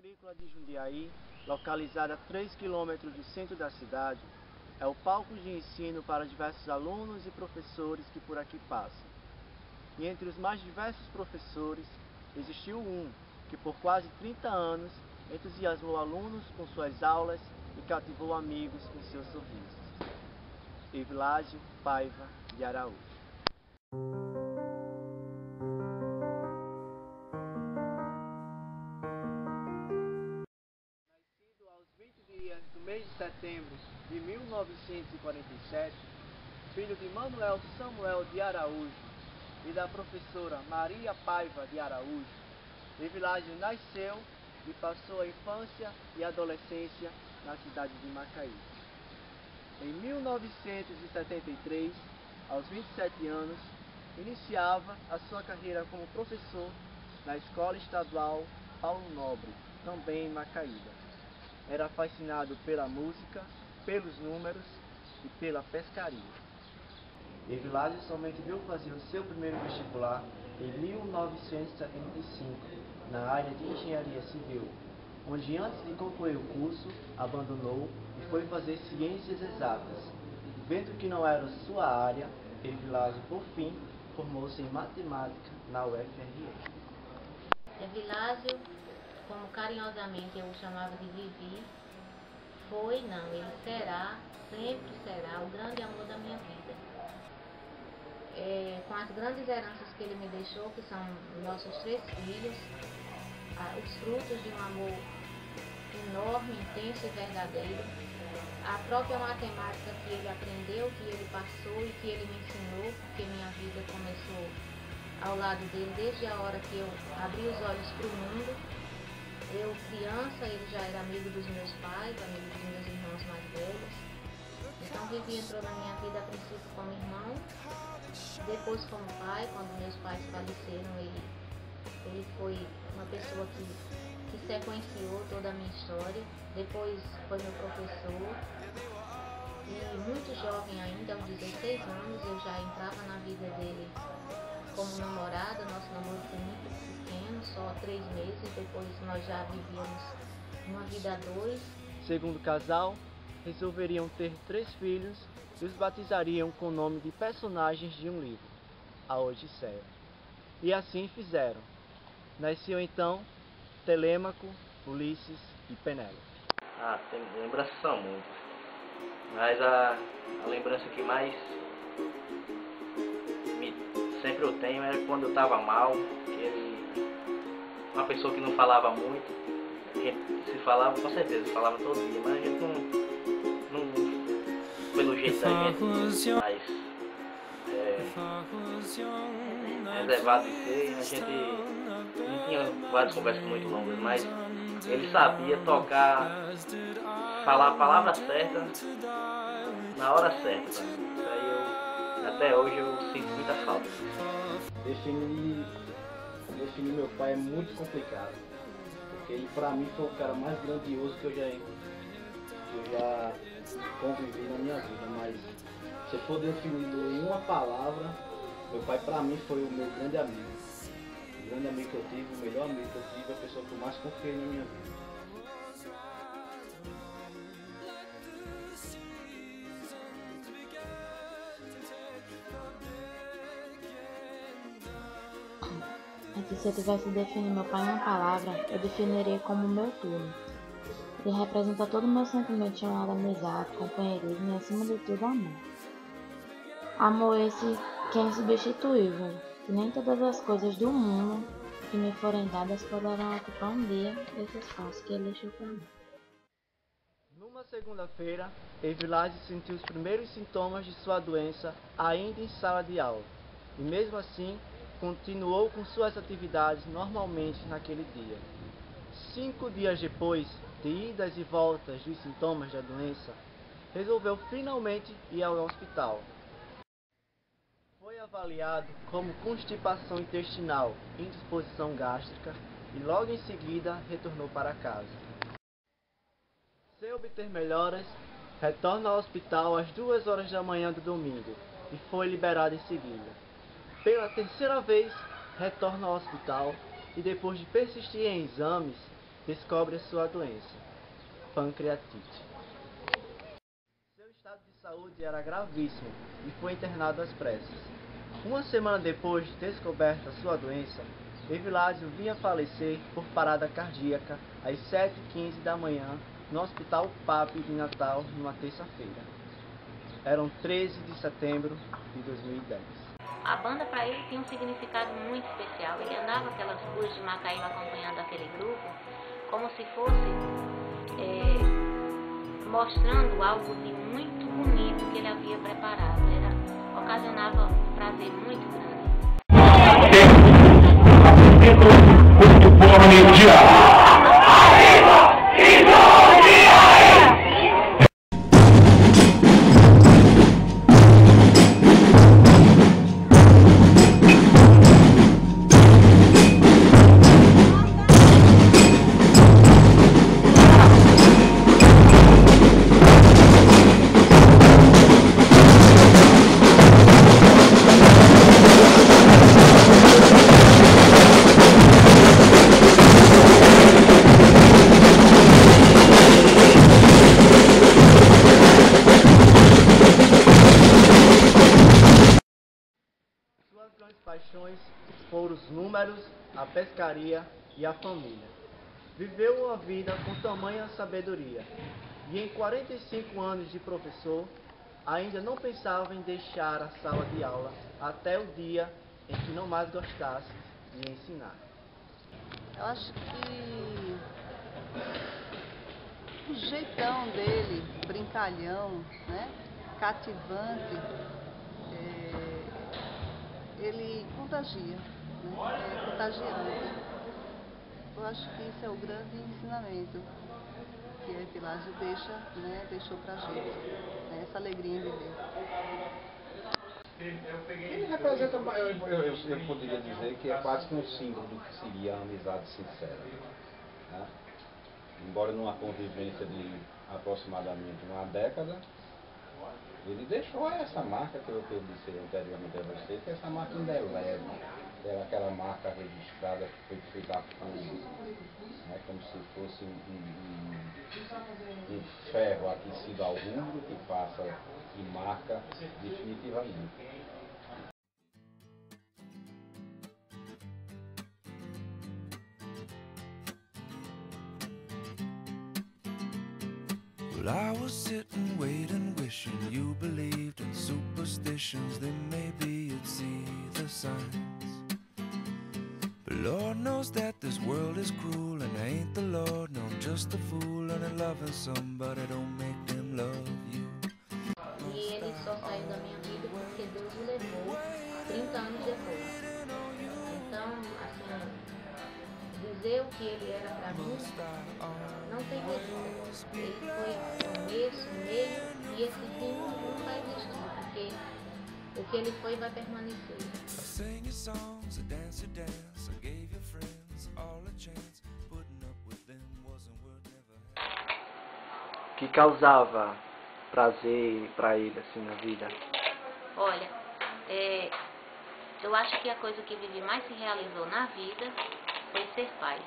Agrícola de Jundiaí, localizada a 3 quilômetros do centro da cidade, é o palco de ensino para diversos alunos e professores que por aqui passam. E entre os mais diversos professores, existiu um que por quase 30 anos entusiasmou alunos com suas aulas e cativou amigos com seus sorrisos. Evilásio Paiva de Araújo. Nascido aos 20 dias do mês de setembro de 1947, filho de Manuel Samuel de Araújo e da professora Maria Paiva de Araújo, Evilásio nasceu e passou a infância e adolescência na cidade de Macaíba. Em 1973, aos 27 anos, iniciava a sua carreira como professor na Escola Estadual Paulo Nobre, também em Macaíba. Era fascinado pela música, pelos números e pela pescaria. Evilásio somente veio fazer o seu primeiro vestibular em 1975, na área de Engenharia Civil, onde antes de concluir o curso, abandonou e foi fazer Ciências Exatas. Vendo que não era sua área, Evilásio, por fim, formou-se em Matemática na UFRN. Evilásio, como carinhosamente eu o chamava de Vivi, ele será, sempre será, o grande amor da minha vida. Com as grandes heranças que ele me deixou, que são nossos 3 filhos, os frutos de um amor enorme, intenso e verdadeiro, a própria matemática que ele aprendeu, que ele passou e que ele me ensinou, porque minha vida começou ao lado dele desde a hora que eu abri os olhos para o mundo. Eu, criança, ele já era amigo dos meus pais, amigo dos meus irmãos mais velhos. Então Vivi entrou na minha vida a princípio como irmão, depois como pai. Quando meus pais faleceram, ele foi uma pessoa que sequenciou toda a minha história. Depois foi meu professor. E muito jovem ainda, aos 16 anos, eu já entrava na vida dele como namorada. Nosso namoro foi muito pequeno, só 3 meses. Depois nós já vivíamos uma vida a 2. Segundo o casal, resolveriam ter 3 filhos e os batizariam com o nome de personagens de um livro, a Odisseia. E assim fizeram. Nasciam então Telêmaco, Ulisses e Penélope. Tem lembranças são muitas, mas a lembrança que mais sempre eu tenho é quando eu estava mal, uma pessoa que não falava muito, a gente se falava, com certeza, falava todo dia, mas a gente não pelo jeito da gente, mais reservado de ser, a gente não tinha várias conversas muito longas, mas ele sabia tocar, falar a palavra certa na hora certa. Isso aí até hoje eu sinto muita falta. Definir meu pai é muito complicado, porque ele pra mim foi o cara mais grandioso que eu já convivi na minha vida, mas se eu for definir em uma palavra, meu pai pra mim foi o meu grande amigo. O grande amigo que eu tive, o melhor amigo que eu tive, a pessoa que eu mais confiei na minha vida. Se eu tivesse de definir meu pai em uma palavra, eu definiria como meu turno. Ele representa todo o meu sentimento chamado amizade, companheirismo e, acima de tudo, amor. Amor esse que é insubstituível, que nem todas as coisas do mundo que me forem dadas poderão ocupar um dia esse espaço que ele deixou para mim. Numa segunda-feira, Evilásio sentiu os primeiros sintomas de sua doença ainda em sala de aula, e mesmo assim continuou com suas atividades normalmente naquele dia. 5 dias depois de idas e voltas dos sintomas da doença, resolveu finalmente ir ao hospital. Foi avaliado como constipação intestinal, indisposição gástrica e logo em seguida retornou para casa. Sem obter melhoras, retorna ao hospital às 2 horas da manhã do domingo e foi liberado em seguida. Pela 3ª vez, retorna ao hospital e depois de persistir em exames, descobre a sua doença, pancreatite. Seu estado de saúde era gravíssimo e foi internado às pressas. Uma semana depois de descoberta sua doença, Evilásio vinha a falecer por parada cardíaca às 7h15 da manhã no Hospital PAP de Natal, numa terça-feira. Eram 13 de setembro de 2010. A banda para ele tinha um significado muito especial. Ele andava aquelas ruas de Macaíba acompanhando aquele grupo como se fosse mostrando algo de muito bonito que ele havia preparado. Ocasionava um prazer muito grande. Suas grandes paixões foram os números, a pescaria e a família. Viveu uma vida com tamanha sabedoria e em 45 anos de professor ainda não pensava em deixar a sala de aula até o dia em que não mais gostasse de ensinar. Eu acho que o jeitão dele, brincalhão, né, cativante, ele contagia, né, é contagiante. Eu acho que isso é o grande ensinamento que a Evilásio deixou pra gente, né, essa alegria em viver. Ele representa, eu poderia dizer que é quase que um símbolo do que seria a amizade sincera. Né? Embora numa convivência de aproximadamente uma década, ele deixou essa marca que eu disse anteriormente a você, que essa marca indelével, era aquela marca registrada que foi feita a fogo, né? Como se fosse um ferro aquecido ao rubro que passa e marca definitivamente. Well, I was sitting, waiting, wishing you believed in superstitions. Then maybe you'd see the signs. But Lord knows that this world is cruel, and I ain't the Lord, no, I'm just a fool. And loving somebody don't make them love you. E ele só saiu da minha vida porque Deus o levou 30 anos depois. Então, assim, dizer o que ele era para mim não tem medida. Ele foi começo, meio e esse fim não vai existir, porque o que ele foi vai permanecer. Que causava prazer para ele assim na vida? Olha, eu acho que a coisa que Vivi mais se realizou na vida foi ser pai.